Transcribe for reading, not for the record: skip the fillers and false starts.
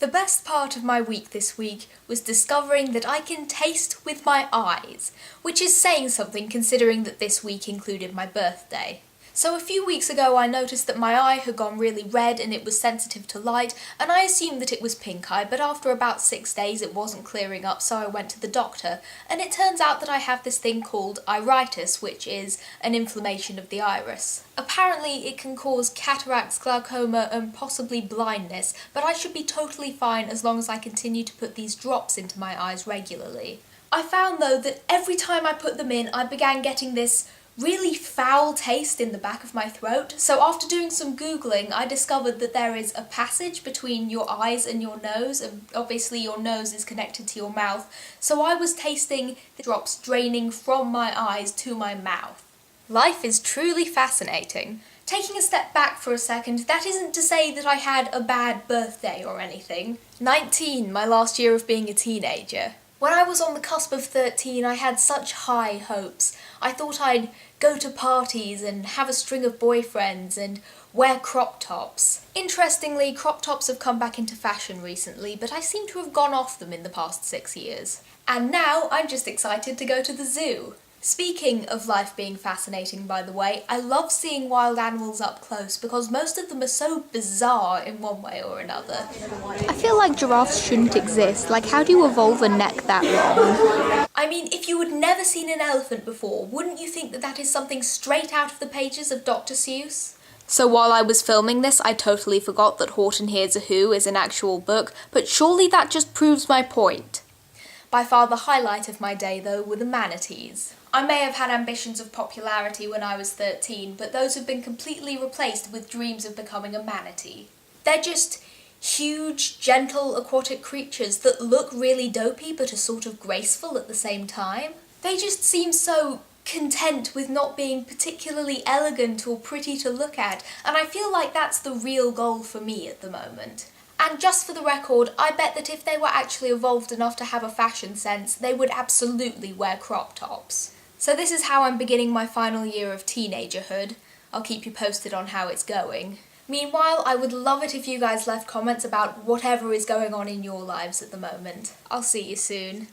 The best part of my week this week was discovering that I can taste with my eyes, which is saying something considering that this week included my birthday. So a few weeks ago I noticed that my eye had gone really red and it was sensitive to light, and I assumed that it was pink eye, but after about 6 days it wasn't clearing up, so I went to the doctor, and it turns out that I have this thing called iritis, which is an inflammation of the iris. Apparently it can cause cataracts, glaucoma and possibly blindness, but I should be totally fine as long as I continue to put these drops into my eyes regularly. I found though that every time I put them in I began getting this really foul taste in the back of my throat, so after doing some googling I discovered that there is a passage between your eyes and your nose, and obviously your nose is connected to your mouth, so I was tasting the drops draining from my eyes to my mouth. Life is truly fascinating. Taking a step back for a second, that isn't to say that I had a bad birthday or anything. 19, my last year of being a teenager. When I was on the cusp of 13, I had such high hopes. I thought I'd go to parties and have a string of boyfriends and wear crop tops. Interestingly, crop tops have come back into fashion recently, but I seem to have gone off them in the past 6 years. And now I'm just excited to go to the zoo. Speaking of life being fascinating, by the way, I love seeing wild animals up close because most of them are so bizarre in one way or another. I feel like giraffes shouldn't exist. Like, how do you evolve a neck that long? I mean, if you had never seen an elephant before, wouldn't you think that that is something straight out of the pages of Dr. Seuss? So while I was filming this, I totally forgot that Horton Hears a Who is an actual book, but surely that just proves my point. By far the highlight of my day, though, were the manatees. I may have had ambitions of popularity when I was 13, but those have been completely replaced with dreams of becoming a manatee. They're just huge, gentle, aquatic creatures that look really dopey but are sort of graceful at the same time. They just seem so content with not being particularly elegant or pretty to look at, and I feel like that's the real goal for me at the moment. And just for the record, I bet that if they were actually evolved enough to have a fashion sense, they would absolutely wear crop tops. So this is how I'm beginning my final year of teenagerhood. I'll keep you posted on how it's going. Meanwhile, I would love it if you guys left comments about whatever is going on in your lives at the moment. I'll see you soon.